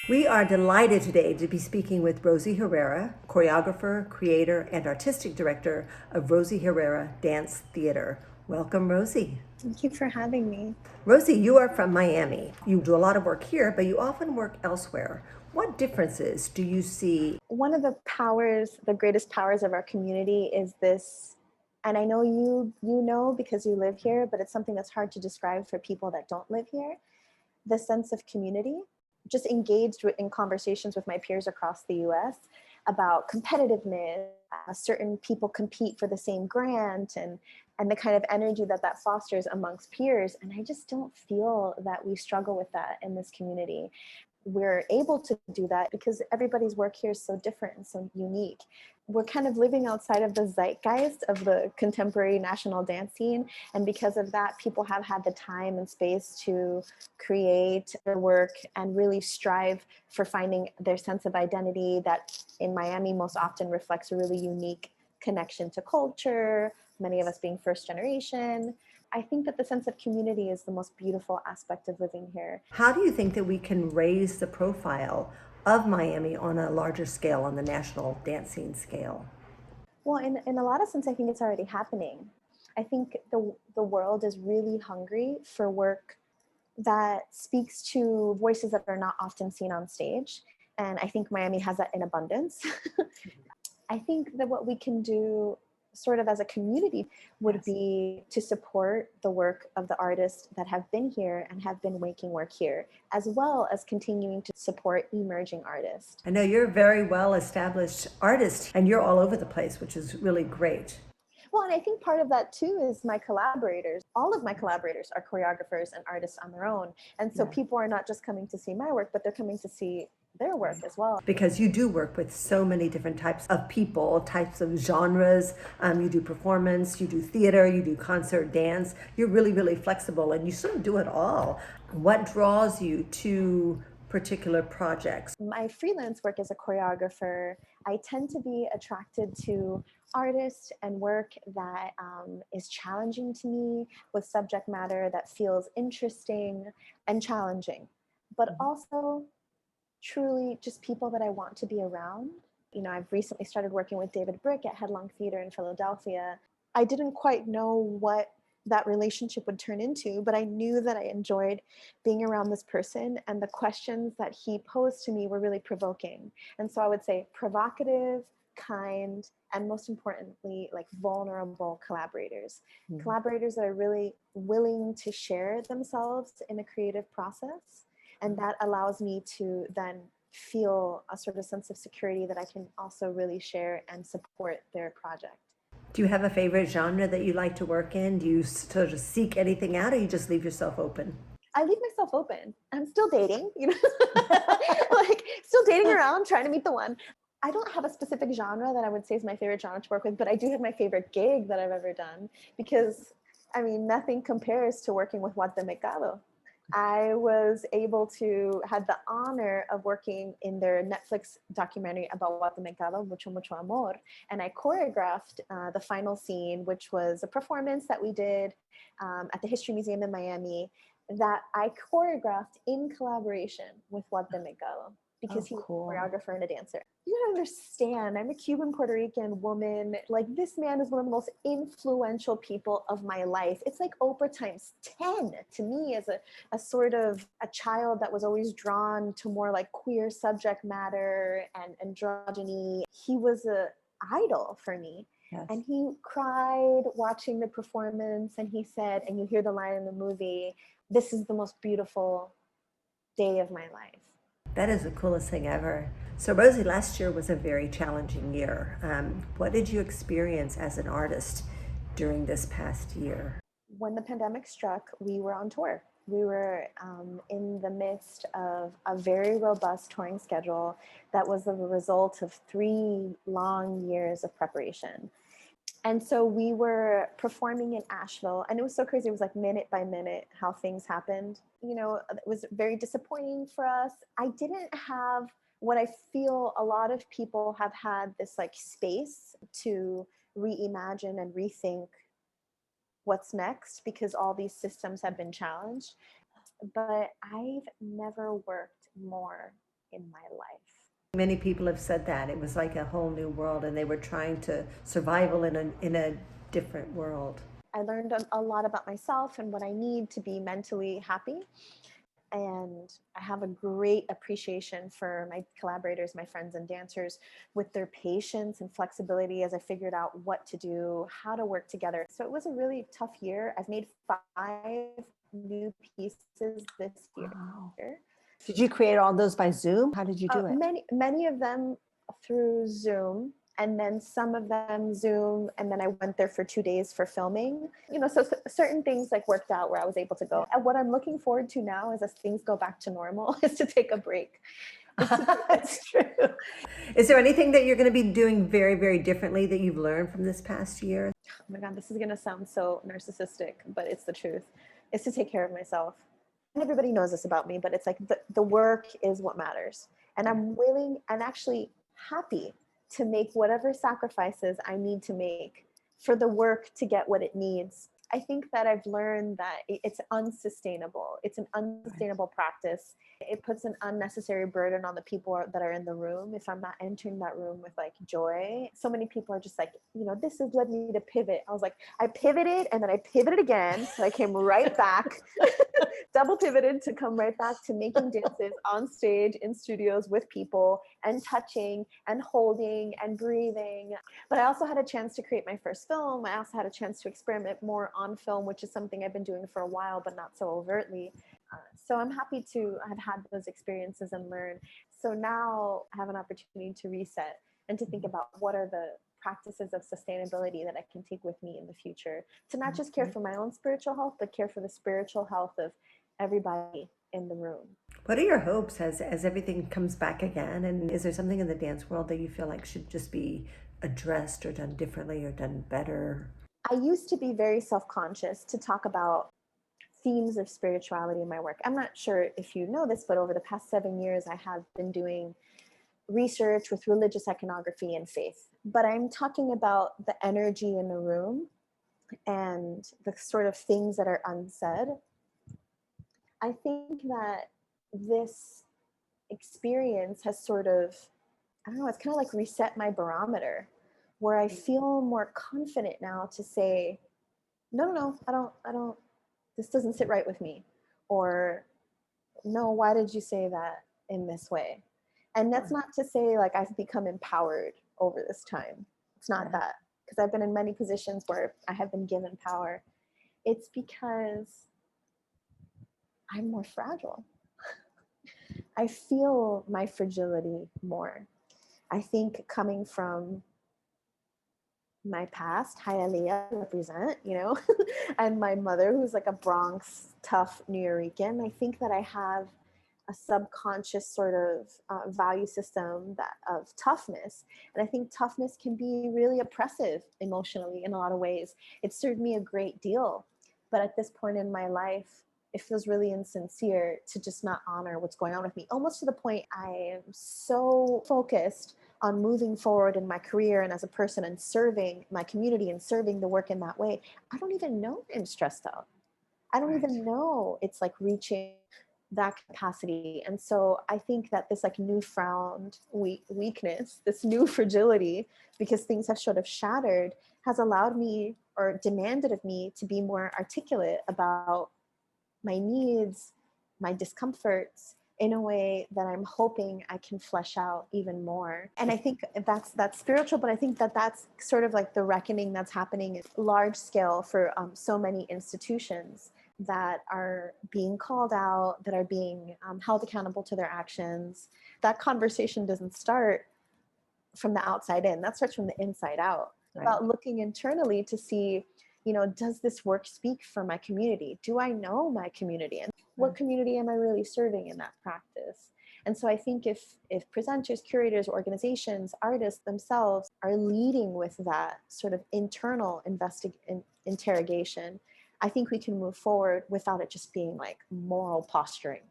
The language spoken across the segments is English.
We are delighted today to be speaking with Rosie Herrera, choreographer, creator, and artistic director of Rosie Herrera Dance Theater. Welcome, Rosie. Thank you for having me. Rosie, you are from Miami. You do a lot of work here, but you often work elsewhere. What differences do you see? One of the powers, the greatest powers of our community is this, and I know you know because you live here, but it's something that's hard to describe for people that don't live here. The sense of community. Just engaged in conversations with my peers across the US about competitiveness. Certain people compete for the same grant and the kind of energy that that fosters amongst peers. And I just don't feel that we struggle with that in this community. We're able to do that because everybody's work here is so different and so unique. We're kind of living outside of the zeitgeist of the contemporary national dance scene. And because of that, people have had the time and space to create their work and really strive for finding their sense of identity that in Miami most often reflects a really unique connection to culture, many of us being first generation. I think that the sense of community is the most beautiful aspect of living here. How do you think that we can raise the profile of Miami on a larger scale, on the national dance scene scale? Well, in a lot of sense, I think it's already happening. I think the world is really hungry for work that speaks to voices that are not often seen on stage. And I think Miami has that in abundance. I think that what we can do sort of as a community would be to support the work of the artists that have been here and have been making work here, as well as continuing to support emerging artists. I know you're a very well established artist and you're all over the place, which is really great. Well, and I think part of that too is my collaborators. All of my collaborators are choreographers and artists on their own. And so people are not just coming to see my work, but they're coming to see their work as well. Because you do work with so many different types of people, types of genres. You do performance, you do theater, you do concert, dance. You're really, really flexible and you sort of do it all. What draws you to particular projects? My freelance work as a choreographer, I tend to be attracted to artists and work that is challenging to me, with subject matter that feels interesting and challenging, but also truly just people that I want to be around. You know, I've recently started working with David Brick at Headlong Theater in Philadelphia. I didn't quite know what that relationship would turn into, but I knew that I enjoyed being around this person, and the questions that he posed to me were really provoking. And so I would say provocative, kind, and most importantly, like vulnerable collaborators. Collaborators that are really willing to share themselves in a creative process. And that allows me to then feel a sort of sense of security that I can also really share and support their project. Do you have a favorite genre that you like to work in? Do you sort of seek anything out or you just leave yourself open? I leave myself open. I'm still dating, you know, like still dating around, trying to meet the one. I don't have a specific genre that I would say is my favorite genre to work with, but I do have my favorite gig that I've ever done because, I mean, nothing compares to working with What the Mercado. I was able to had the honor of working in their Netflix documentary about What the Mercado, Mucho Mucho Amor, and I choreographed the final scene, which was a performance that we did at the History Museum in Miami that I choreographed in collaboration with What the Mercado because he was a choreographer and a dancer. You don't understand. I'm a Cuban Puerto Rican woman. Like, this man is one of the most influential people of my life. It's like Oprah times 10 to me as a sort of a child that was always drawn to more like queer subject matter and androgyny. He was a idol for me. Yes. And he cried watching the performance, and he said, and you hear the line in the movie, "This is the most beautiful day of my life." That is the coolest thing ever. So, Rosie, last year was a very challenging year. What did you experience as an artist during this past year? When the pandemic struck, we were on tour. We were in the midst of a very robust touring schedule that was the result of 3 long years of preparation. And so we were performing in Asheville, and it was so crazy. It was like minute by minute how things happened. You know, it was very disappointing for us. I didn't have what I feel a lot of people have had, this like space to reimagine and rethink what's next because all these systems have been challenged. But I've never worked more in my life. Many people have said that it was like a whole new world and they were trying to survival in a different world. I learned a lot about myself and what I need to be mentally happy. And I have a great appreciation for my collaborators, my friends and dancers, with their patience and flexibility as I figured out what to do, how to work together. So it was a really tough year. I've made 5 new pieces this year. Wow. Did you create all those by Zoom? How did you do it? Many of them through Zoom, and then some of them Zoom, and then I went there for 2 days for filming. So certain things like worked out where I was able to go. And what I'm looking forward to now is, as things go back to normal, is to take a break. That's true. Is there anything that you're going to be doing very, very differently that you've learned from this past year? Oh my God, this is going to sound so narcissistic, but it's the truth. It's to take care of myself. And everybody knows this about me, but it's like the work is what matters. And I'm willing and actually happy to make whatever sacrifices I need to make for the work to get what it needs. I think that I've learned that it's unsustainable. It's an unsustainable practice. It puts an unnecessary burden on the people that are in the room if I'm not entering that room with like joy. So many people are just like, this has led me to pivot. I was like, I pivoted and then I pivoted again. So I came right back, double pivoted to come right back to making dances on stage in studios with people and touching and holding and breathing. But I also had a chance to create my first film. I also had a chance to experiment more on film, which is something I've been doing for a while, but not so overtly. So I'm happy to have had those experiences and learn. So now I have an opportunity to reset and to think about what are the practices of sustainability that I can take with me in the future to not just care for my own spiritual health, but care for the spiritual health of everybody in the room. What are your hopes as everything comes back again? And is there something in the dance world that you feel like should just be addressed or done differently or done better? I used to be very self-conscious to talk about themes of spirituality in my work. I'm not sure if you know this, but over the past 7 years, I have been doing research with religious iconography and faith. But I'm talking about the energy in the room and the sort of things that are unsaid. I think that this experience has sort of, I don't know, it's kind of like reset my barometer, where I feel more confident now to say, no, I don't, this doesn't sit right with me. Or, no, why did you say that in this way? And that's not to say like I've become empowered over this time. It's not that, because I've been in many positions where I have been given power. It's because I'm more fragile. I feel my fragility more. I think coming from my past, Hialeah represent, and my mother, who's like a Bronx tough Nuyorican, I think that I have a subconscious sort of value system of toughness. And I think toughness can be really oppressive emotionally in a lot of ways. It served me a great deal. But at this point in my life, it feels really insincere to just not honor what's going on with me, almost to the point I am so focused on moving forward in my career and as a person and serving my community and serving the work in that way. I don't even know I'm stressed out. I don't even know it's like reaching that capacity. And so I think that this like newfound weakness, this new fragility, because things have sort of shattered, has allowed me or demanded of me to be more articulate about my needs, my discomforts, in a way that I'm hoping I can flesh out even more. And I think that's spiritual, but I think that that's sort of like the reckoning that's happening at large scale for so many institutions that are being called out, that are being held accountable to their actions. That conversation doesn't start from the outside in, that starts from the inside out. Right. About looking internally to see, does this work speak for my community? Do I know my community? And what community am I really serving in that practice? And so I think if presenters, curators, organizations, artists themselves are leading with that sort of internal interrogation, I think we can move forward without it just being like moral posturing.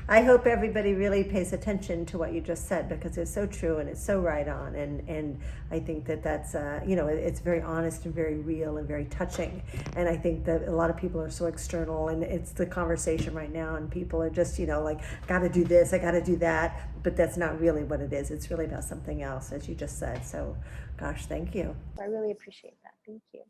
I hope everybody really pays attention to what you just said, because it's so true and it's so right on. And I think that that's, it's very honest and very real and very touching. And I think that a lot of people are so external, and it's the conversation right now, and people are just, like, got to do this, I got to do that. But that's not really what it is. It's really about something else, as you just said. So, gosh, thank you. I really appreciate that. Thank you.